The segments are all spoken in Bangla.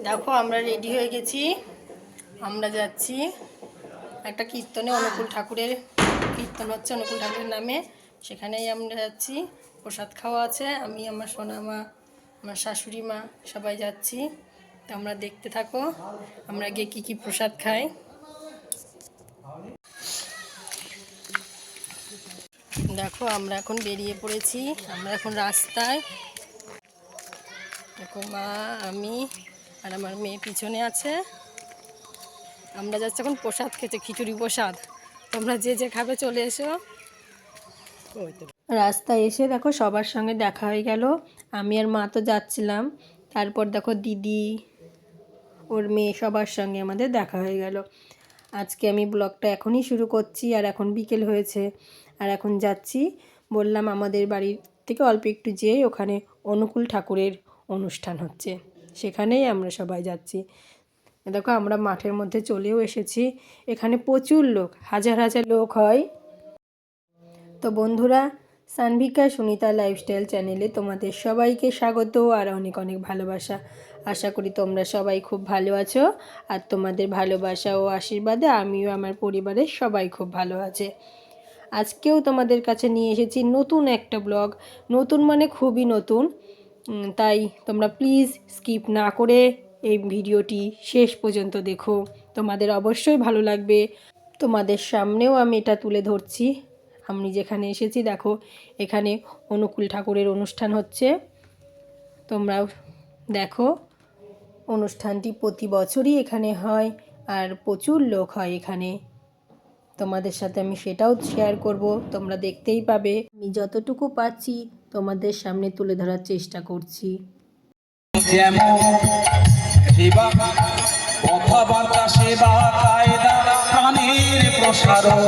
দেখো আমরা রেডি হয়ে গেছি, আমরা যাচ্ছি একটা কীর্তনে, অনুকূল ঠাকুরের কীর্তন হচ্ছে অনুকূল ঠাকুরের নামে, সেখানেই আমরা যাচ্ছি। প্রসাদ খাওয়া আছে, আমি আমার সোনা মা, আমার শাশুড়ি মা সবাই যাচ্ছি। তো আমরা দেখতে থাকো আমরা গিয়ে কী কী প্রসাদ খাই। দেখো আমরা এখন বেরিয়ে পড়েছি, আমরা এখন রাস্তায়। দেখো মা, আমি আর আমার মেয়ে পিছনে আছে। আমরা যাচ্ছি এখন প্রসাদ খেতে, খিচুড়ি প্রসাদ। তোমরা যে যে খাবে চলে এসো। রাস্তায় এসে দেখো সবার সঙ্গে দেখা হয়ে গেল। আমি আর মা তো যাচ্ছিলাম, তারপর দেখো দিদি, ওর মেয়ে, সবার সঙ্গে আমাদের দেখা হয়ে গেল। আজকে আমি ব্লগটা এখনই শুরু করছি, আর এখন বিকেল হয়েছে, আর এখন যাচ্ছি। বললাম আমাদের বাড়ির থেকে অল্প একটু যেয়ে ওখানে অনুকূল ঠাকুরের অনুষ্ঠান হচ্ছে, সেখানেই আমরা সবাই যাচ্ছি। দেখো আমরা মাঠের মধ্যে চলেও এসেছি, এখানে প্রচুর লোক, হাজার হাজার লোক হয়। তো বন্ধুরা, সানভিকা সুনিতা লাইফস্টাইল চ্যানেলে তোমাদের সবাইকে স্বাগত আর অনেক অনেক ভালোবাসা। আশা করি তোমরা সবাই খুব ভালো আছো, আর তোমাদের ভালোবাসা ও আশীর্বাদে আমিও আমার পরিবারের সবাই খুব ভালো আছে। আজকেও তোমাদের কাছে নিয়ে এসেছি নতুন একটা ব্লগ, নতুন মানে খুবই নতুন। তাই তোমরা প্লিজ স্কিপ না করে এই ভিডিওটি শেষ পর্যন্ত দেখো, তোমাদের অবশ্যই ভালো লাগবে। তোমাদের সামনেও আমি এটা তুলে ধরছি। আমি যেখানে এসেছি দেখো, এখানে অনুকূল ঠাকুরের অনুষ্ঠান হচ্ছে, তোমরাও দেখো। অনুষ্ঠানটি প্রতি বছরই এখানে হয়, আর প্রচুর লোক হয় এখানে। তোমাদের সাথে আমি সেটাও শেয়ার করব, তোমরা দেখতেই পাবে। আমি যতটুকু পাচ্ছি তোমাদের সামনে তুলে ধরার চেষ্টা করছি। কথাবার্তা, সেবা, কায়দা, প্রাণের প্রসারণ,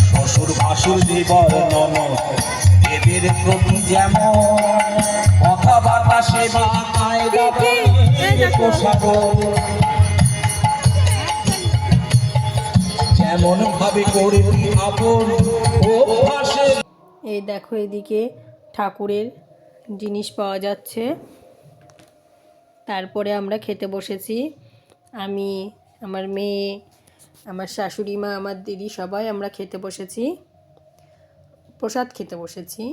শ্বশুর ভাসুর বিবর্ণন, এদের প্রতি যেমন কথাবার্তা, সেবা, কায়দা, প্রাণের প্রসারণ, যেমন ভাবে করবি আপন অভ্যাসে। এই দেখো এদিকে ঠাকুরের জিনিস পাওয়া যাচ্ছে। তারপরে আমরা খেতে বসেছি, আমি, আমার মেয়ে, আমার শাশুড়ি মা, আমার দিদি, সবাই আমরা খেতে বসেছি, প্রসাদ খেতে বসেছি।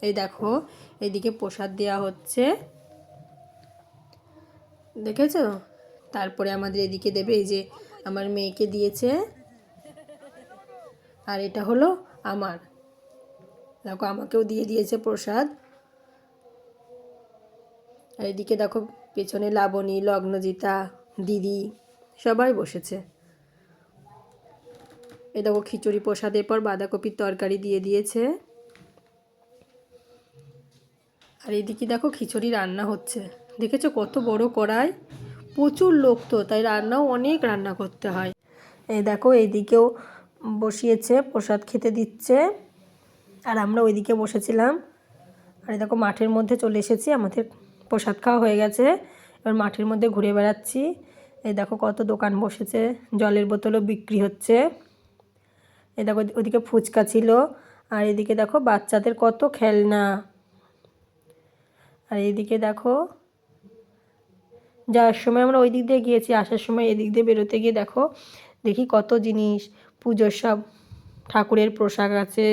এই দেখো এদিকে প্রসাদ দেওয়া হচ্ছে, দেখেছো? তারপরে আমাদের এদিকে দেবে, এই যে আমার মেয়েকে দিয়েছে, আর এটা হলো আমার, দেখো আমাকেও দিয়ে দিয়েছে প্রসাদ। আর এদিকে দেখো পেছনে লাবণী, লগ্নজিতা, দিদি সবাই বসেছে। এ দেখো খিচুড়ি প্রসাদের পর বাঁধাকপির তরকারি দিয়ে দিয়েছে। আর এদিকে দেখো খিচুড়ি রান্না হচ্ছে, দেখেছো কত বড় কড়াই, প্রচুর লোক তো, তাই রান্নাও অনেক রান্না করতে হয়। এই দেখো এইদিকেও বসিয়েছে, প্রসাদ খেতে দিচ্ছে, আর আমরা ওইদিকে বসেছিলাম। আর দেখো মাঠের মধ্যে চলে এসেছি, আমাদের প্রসাদ খাওয়া হয়ে গেছে, এবার মাঠের মধ্যে ঘুরে বেড়াচ্ছি। এই দেখো কত দোকান বসেছে, জলের বোতলও বিক্রি হচ্ছে। এই দেখো ওইদিকে ফুচকা ছিল, আর এদিকে দেখো বাচ্চাদের কত খেলনা। আর এইদিকে দেখো, যাওয়ার সময় আমরা ওই দিক দিয়ে গিয়েছি, আসার সময় এদিক দিয়ে বেরোতে গিয়ে দেখো দেখি কত জিনিস, পুজোর সব ঠাকুরের পোশাক আছে,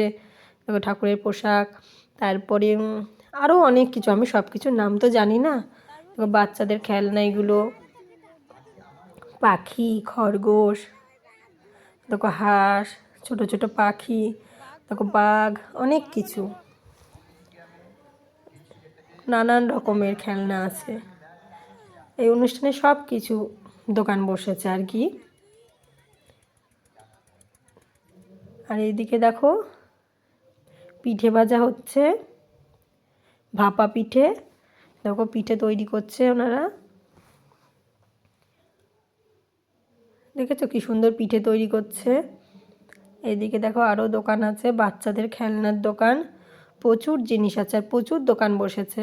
দেখো ঠাকুরের পোশাক, তারপরে আরও অনেক কিছু, আমি সব কিছুর নাম তো জানি না। দেখো বাচ্চাদের খেলনা, এগুলো পাখি, খরগোশ, দেখো হাঁস, ছোট ছোট পাখি, দেখো বাঘ, অনেক কিছু, নানান রকমের খেলনা আছে। এই অনুষ্ঠানে সব কিছু দোকান বসেছে আর কি। আর এইদিকে দেখো পিঠে ভাজা হচ্ছে, ভাপা পিঠে, দেখো পিঠে তৈরি করছে ওনারা, দেখেছো কি সুন্দর পিঠে তৈরি করছে। এদিকে দেখো আরও দোকান আছে, বাচ্চাদের খেলনার দোকান, প্রচুর জিনিস আছে, আর প্রচুর দোকান বসেছে,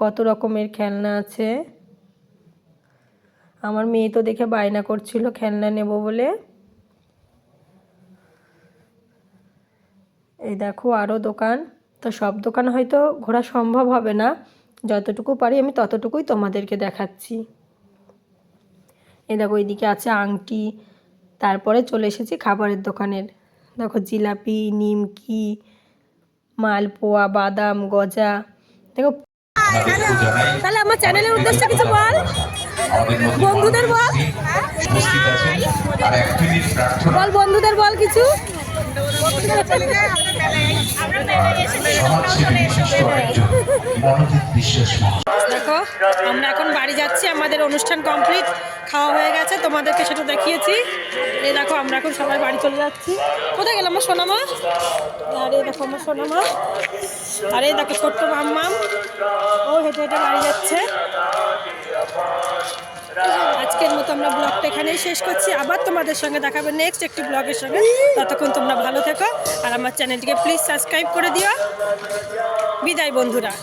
কত রকমের খেলনা আছে। আমার মেয়ে তো দেখে বায়না করছিল খেলনা নেব বলে। এই দেখো আরও দোকান, তো সব দোকান হয়তো ঘোরা সম্ভব হবে না, যতটুকু পারি আমি ততটুকুই তোমাদেরকে দেখাচ্ছি। এই দেখো এইদিকে আছে আংটি, তারপরে চলে এসেছি খাবারের দোকানের। দেখো জিলাপি, নিমকি, মালপোয়া, বাদাম, গজা। দেখো তাহলে আমার চ্যানেলের উদ্দেশ্যে কিছু বল, বন্ধুদের বল, বল বন্ধুদের বল কিছু। দেখো আমরা এখন বাড়ি যাচ্ছি, আমাদের অনুষ্ঠান কমপ্লিট, খাওয়া হয়ে গেছে, তোমাদেরকে সেটা দেখিয়েছি। এই দেখো আমরা এখন সবাই বাড়ি চলে যাচ্ছি। কোথায় গেলাম আমার সোনামা? আরে দেখো আমার সোনামা, আরে দেখো ছোট্ট মাম্মাম, ও হেঁটে হেঁটে বাড়ি যাচ্ছে। আজকের মতো আমরা ব্লগটা এখানেই শেষ করছি, আবার তোমাদের সঙ্গে দেখাবে নেক্সট একটি ব্লগের সঙ্গে। ততক্ষণ তোমরা ভালো থেকো, আর আমার চ্যানেলটিকে প্লিজ সাবস্ক্রাইব করে দিও। বিদায় বন্ধুরা।